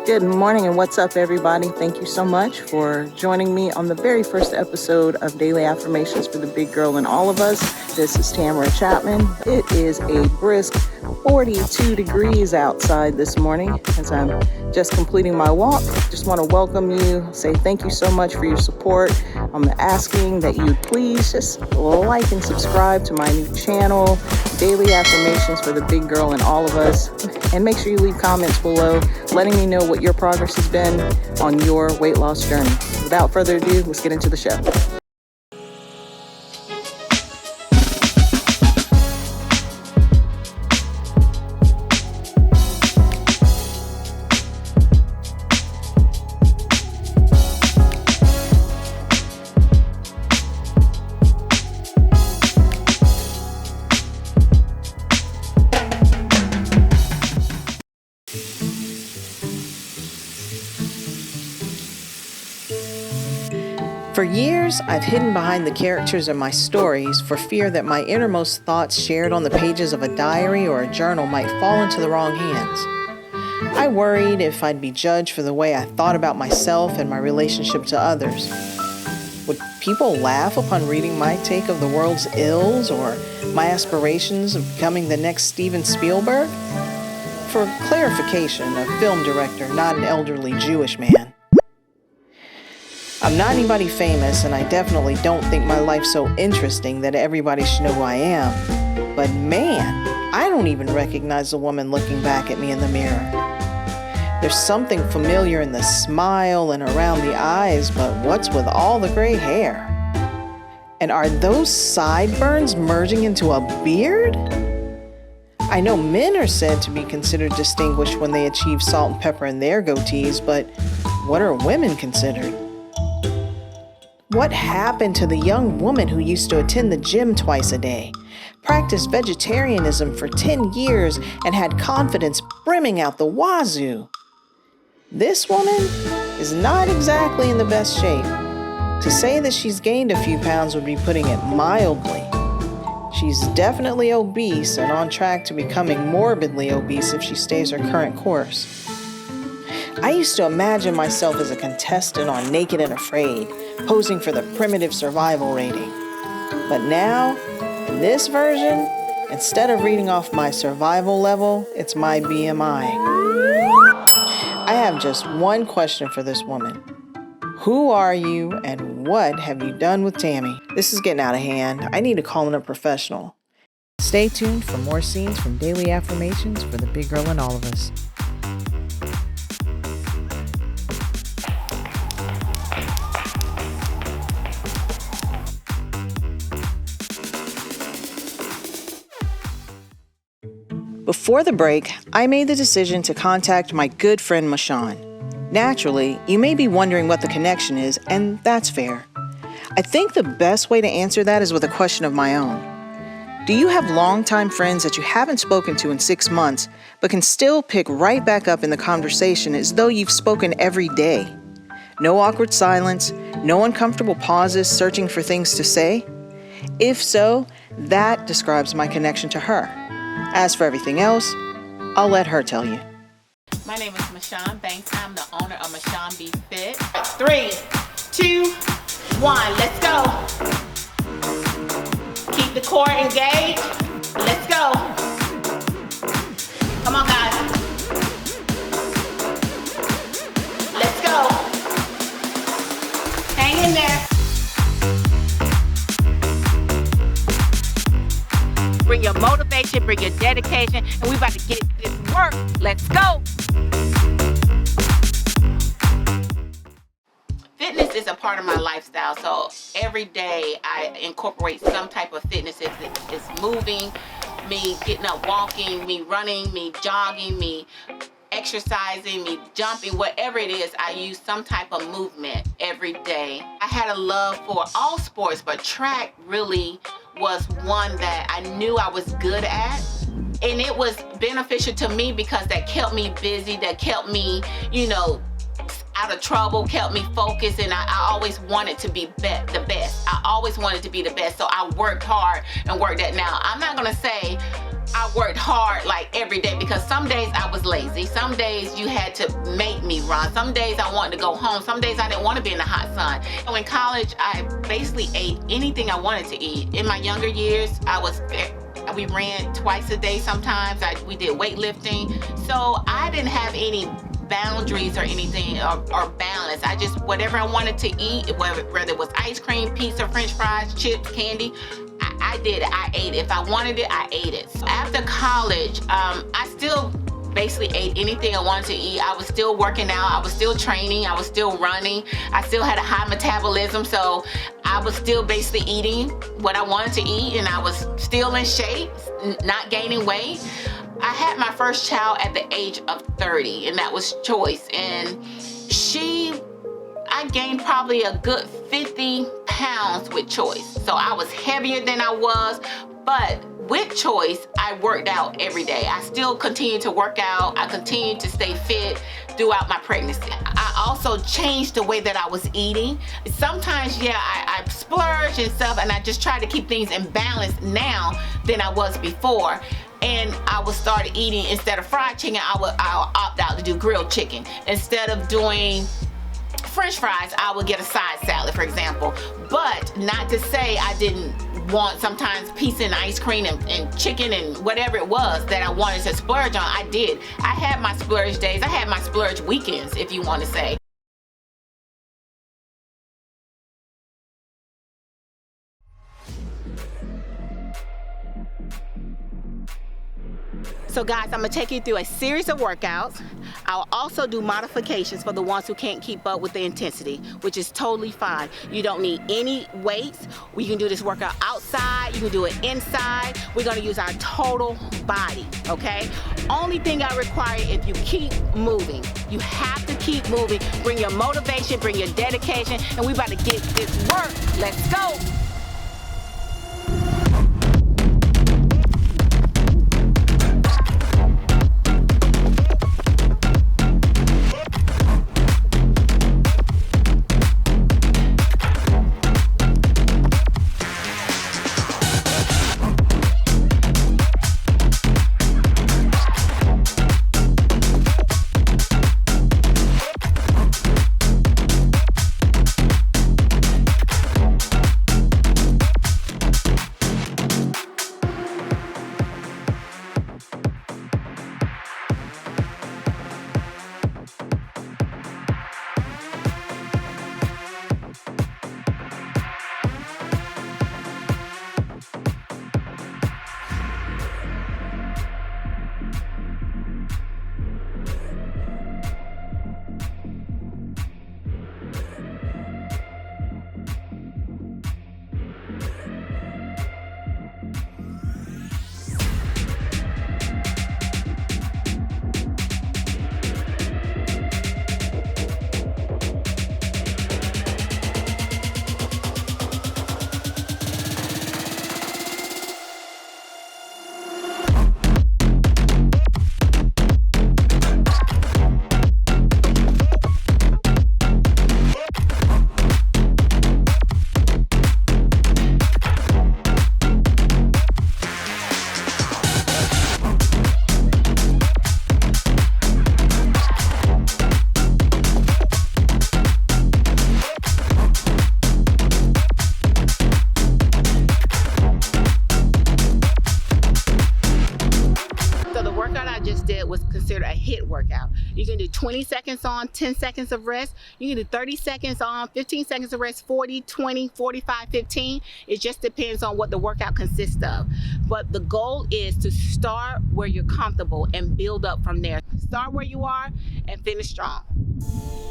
Good morning and what's up, everybody? Thank you so much for joining me on the very first episode of Daily Affirmations for the Big Girl in All of Us. This is Tamara Chapman. It is a brisk 42 degrees outside this morning as I'm just completing my walk. Just want to welcome you, say thank you so much for your support. I'm asking that you please just like and subscribe to my new channel, Daily Affirmations for the Big Girl in All of Us. And make sure you leave comments below letting me know what your progress has been on your weight loss journey. Without further ado, let's get into the show. For years, I've hidden behind the characters of my stories for fear that my innermost thoughts shared on the pages of a diary or a journal might fall into the wrong hands. I worried if I'd be judged for the way I thought about myself and my relationship to others. Would people laugh upon reading my take of the world's ills or my aspirations of becoming the next Steven Spielberg? For clarification, a film director, not an elderly Jewish man. I'm not anybody famous, and I definitely don't think my life's so interesting that everybody should know who I am. But man, I don't even recognize the woman looking back at me in the mirror. There's something familiar in the smile and around the eyes, but what's with all the gray hair? And are those sideburns merging into a beard? I know men are said to be considered distinguished when they achieve salt and pepper in their goatees, but what are women considered? What happened to the young woman who used to attend the gym twice a day, practiced vegetarianism for 10 years, and had confidence brimming out the wazoo? This woman is not exactly in the best shape. To say that she's gained a few pounds would be putting it mildly. She's definitely obese and on track to becoming morbidly obese if she stays her current course. I used to imagine myself as a contestant on Naked and Afraid, posing for the primitive survival rating. But now, in this version, instead of reading off my survival level, it's my BMI. I have just one question for this woman. Who are you and what have you done with Tammy? This is getting out of hand. I need to call in a professional. Stay tuned for more scenes from Daily Affirmations for the Big Girl in All of Us. Before the break, I made the decision to contact my good friend Mashawn. Naturally, you may be wondering what the connection is, and that's fair. I think the best way to answer that is with a question of my own. Do you have longtime friends that you haven't spoken to in 6 months, but can still pick right back up in the conversation as though you've spoken every day? No awkward silence, no uncomfortable pauses searching for things to say? If so, that describes my connection to her. As for everything else, I'll let her tell you. My name is Mashawn Banks. I'm the owner of Mashawn Be Fit. 3, 2, 1, let's go. Keep the core engaged. Let's go. Come on, guys. Let's go. Hang in there. Bring your motivation, bring your dedication, and we about to get this work. Let's go. Fitness is a part of my lifestyle, so every day I incorporate some type of fitness. It's moving, me getting up, walking, me running, me jogging, me exercising, me jumping, whatever it is, I use some type of movement every day. I had a love for all sports, but track really was one that I knew I was good at. And it was beneficial to me because that kept me busy, that kept me, out of trouble, kept me focused, and I always wanted to be the best. I always wanted to be the best, so I worked hard and worked that. Now, I'm not gonna say I worked hard like every day, because some days I was lazy. Some days you had to make me run. Some days I wanted to go home. Some days I didn't want to be in the hot sun. So in college, I basically ate anything I wanted to eat. In my younger years, we ran twice a day sometimes. We did weightlifting. So I didn't have any boundaries or anything or balance. I just, whatever I wanted to eat, whether it was ice cream, pizza, french fries, chips, candy, I did it. I ate it. If I wanted it, I ate it. So after college, I still basically ate anything I wanted to eat. I was still working out. I was still training. I was still running. I still had a high metabolism. So I was still basically eating what I wanted to eat, and I was still in shape, not gaining weight. I had my first child at the age of 30, and that was Choice. And I gained probably a good 50 pounds with Choice. So I was heavier than I was, but with Choice, I worked out every day. I still continued to work out. I continued to stay fit throughout my pregnancy. I also changed the way that I was eating. Sometimes, I splurge and stuff, and I just try to keep things in balance now than I was before. And I would start eating, instead of fried chicken, I'll opt out to do grilled chicken. Instead of doing french fries, I would get a side salad, for example. But not to say I didn't want sometimes pizza and ice cream and chicken and whatever it was that I wanted to splurge on. I did. I had my splurge days. I had my splurge weekends, if you want to say. So guys, I'm gonna take you through a series of workouts. I'll also do modifications for the ones who can't keep up with the intensity, which is totally fine. You don't need any weights. You can do this workout outside, you can do it inside. We're gonna use our total body, okay? Only thing I require is you keep moving. You have to keep moving. Bring your motivation, bring your dedication, and we about to get this work. Let's go. Considered a HIIT workout. You can do 20 seconds on, 10 seconds of rest. You can do 30 seconds on, 15 seconds of rest, 40, 20, 45, 15. It just depends on what the workout consists of. But the goal is to start where you're comfortable and build up from there. Start where you are and finish strong.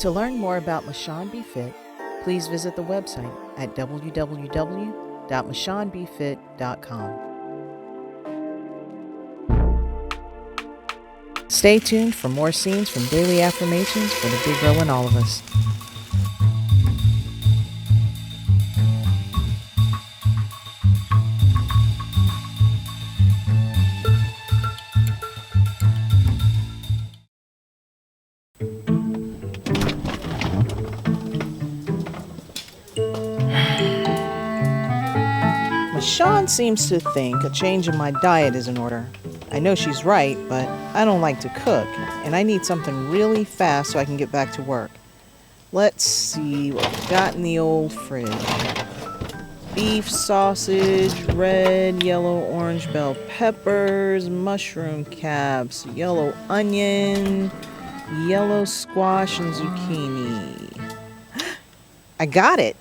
To learn more about Mashawn Be Fit, please visit the website at www.mashawnbefit.com. Stay tuned for more scenes from Daily Affirmations for the Big Girl in All of Us. Sean seems to think a change in my diet is in order. I know she's right, but I don't like to cook, and I need something really fast so I can get back to work. Let's see what we've got in the old fridge. Beef, sausage, red, yellow, orange bell peppers, mushroom caps, yellow onion, yellow squash, and zucchini. I got it!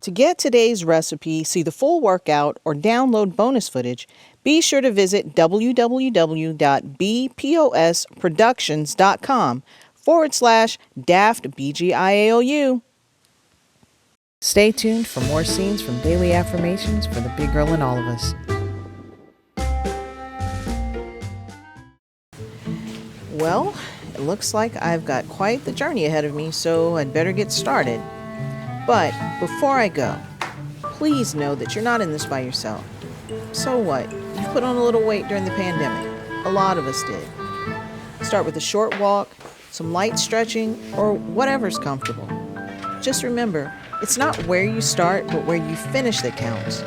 To get today's recipe, see the full workout, or download bonus footage, be sure to visit www.bposproductions.com/DAFT BGIALU. Stay tuned for more scenes from Daily Affirmations for the Big Girl in All of Us. Well, it looks like I've got quite the journey ahead of me, so I'd better get started. But before I go, please know that you're not in this by yourself. So what? You've put on a little weight during the pandemic. A lot of us did. Start with a short walk, some light stretching, or whatever's comfortable. Just remember, it's not where you start, but where you finish that counts.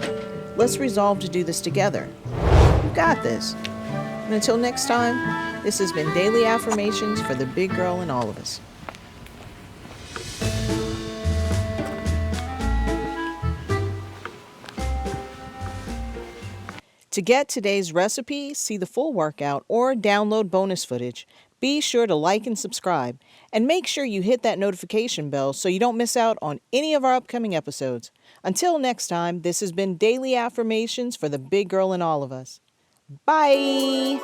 Let's resolve to do this together. You got this. And until next time, this has been Daily Affirmations for the Big Girl in All of Us. To get today's recipe, see the full workout, or download bonus footage, be sure to like and subscribe, and make sure you hit that notification bell so you don't miss out on any of our upcoming episodes. Until next time, this has been Daily Affirmations for the Big Girl in All of Us. Bye!